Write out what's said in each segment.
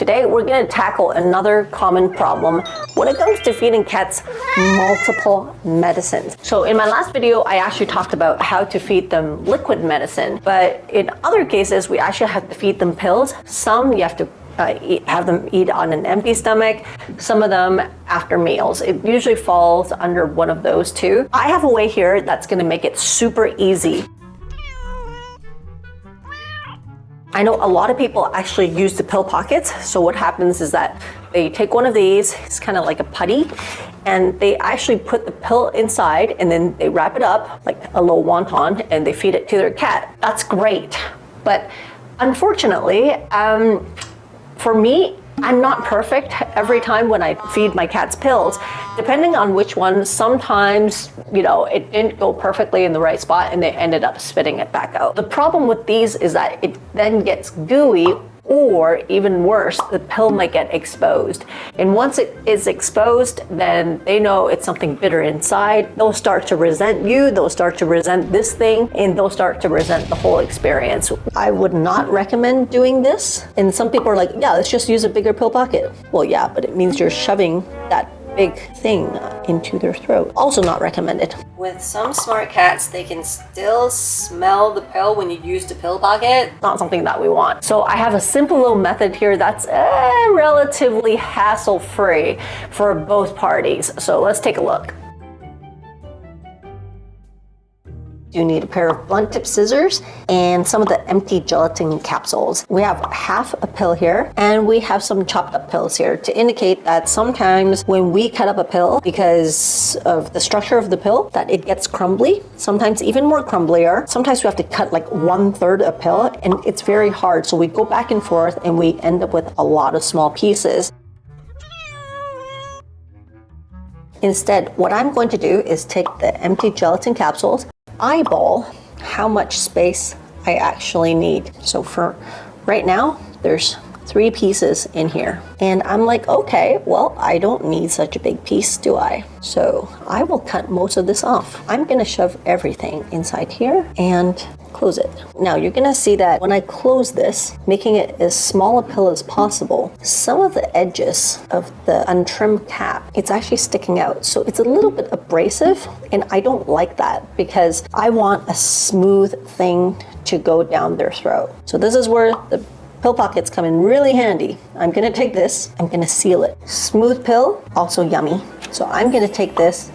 Today we're going to tackle another common problem when it comes to feeding cats multiple medicines. So in my last video, I actually talked about how to feed them liquid medicine, but in other cases, we actually have to feed them pills. Some you have to have them eat on an empty stomach, some of them after meals. It usually falls under one of those two. I have a way here that's going to make it super easy. I know a lot of people actually use the pill pockets. So what happens is that they take one of these, it's kind of like a putty, and they actually put the pill inside and then they wrap it up like a little wonton and they feed it to their cat. That's great. But unfortunately, for me, I'm not perfect every time when I feed my cats pills. Depending on which one, sometimes, it didn't go perfectly in the right spot and they ended up spitting it back out. The problem with these is that it then gets gooey, or even worse, the pill might get exposed. And once it is exposed, then they know it's something bitter inside. They'll start to resent you, they'll start to resent this thing, and they'll start to resent the whole experience. I would not recommend doing this. And some people are like, yeah, let's just use a bigger pill pocket. Well, yeah, but it means you're shoving that big thing into their throat. Also not recommended. With some smart cats, they can still smell the pill when you use the pill pocket. Not something that we want. So I have a simple little method here that's relatively hassle-free for both parties. So let's take a look. You need a pair of blunt tip scissors and some of the empty gelatin capsules. We have half a pill here and we have some chopped up pills here to indicate that sometimes when we cut up a pill, because of the structure of the pill, that it gets crumbly, sometimes even more crumblier. Sometimes we have to cut like 1/3 a pill and it's very hard. So we go back and forth and we end up with a lot of small pieces. Instead, what I'm going to do is take the empty gelatin capsules, eyeball how much space I actually need. So for right now, there's 3 pieces in here. And I'm like, okay, well, I don't need such a big piece, do I? So I will cut most of this off. I'm gonna shove everything inside here and close it. Now you're gonna see that when I close this, making it as small a pill as possible, some of the edges of the untrimmed cap, it's actually sticking out. So it's a little bit abrasive and I don't like that because I want a smooth thing to go down their throat. So this is where the pill pockets come in really handy. I'm gonna take this, I'm gonna seal it. Smooth pill, also yummy. So I'm gonna take this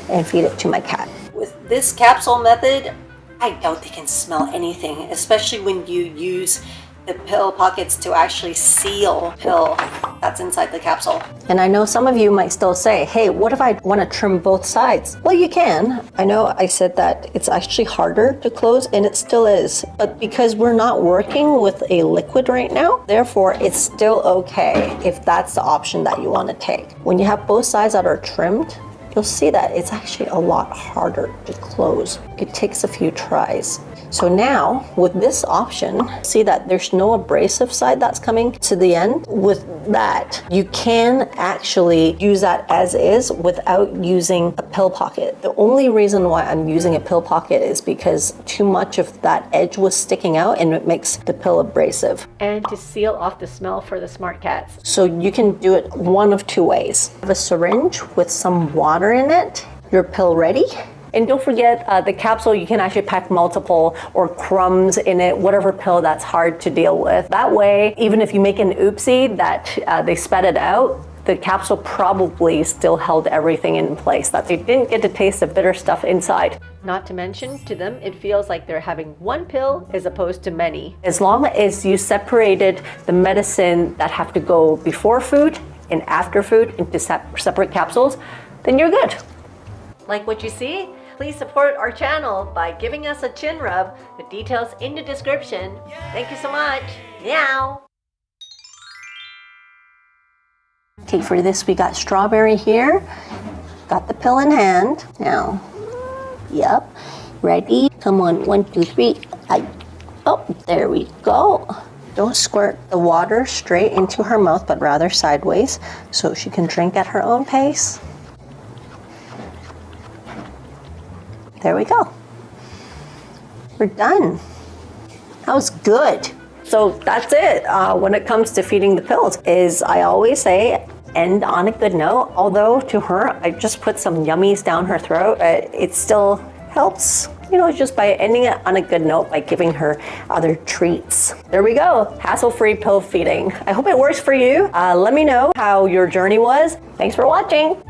and feed it to my cat. With this capsule method, I doubt they can smell anything, especially when you use the pill pockets to actually seal pill that's inside the capsule. And I know some of you might still say, hey, what if I want to trim both sides? Well, you can. I know I said that it's actually harder to close, and it still is. But because we're not working with a liquid right now, therefore it's still okay if that's the option that you want to take. When you have both sides that are trimmed, you'll see that it's actually a lot harder to close. It takes a few tries. So now with this option, see that there's no abrasive side that's coming to the end. With that, you can actually use that as is without using a pill pocket. The only reason why I'm using a pill pocket is because too much of that edge was sticking out and it makes the pill abrasive. And to seal off the smell for the smart cats. So you can do it one of 2 ways. Have a syringe with some water in it, your pill ready. And don't forget the capsule, you can actually pack multiple or crumbs in it, whatever pill that's hard to deal with. That way, even if you make an oopsie that they spat it out, the capsule probably still held everything in place, that they didn't get to taste the bitter stuff inside. Not to mention, to them, it feels like they're having one pill as opposed to many. As long as you separated the medicine that have to go before food and after food into separate capsules, then you're good. Like what you see? Please support our channel by giving us a chin rub. The details in the description. Thank you so much. Meow. Okay, for this we got strawberry here. Got the pill in hand. Now, yep. Ready? Come on, 1, 2, 3. Oh, there we go. Don't squirt the water straight into her mouth, but rather sideways so she can drink at her own pace. There we go. We're done. That was good. So that's it when it comes to feeding the pills, is I always say end on a good note. Although to her, I just put some yummies down her throat. It still helps, you know, just by ending it on a good note by giving her other treats. There we go, hassle-free pill feeding. I hope it works for you. Let me know how your journey was. Thanks for watching.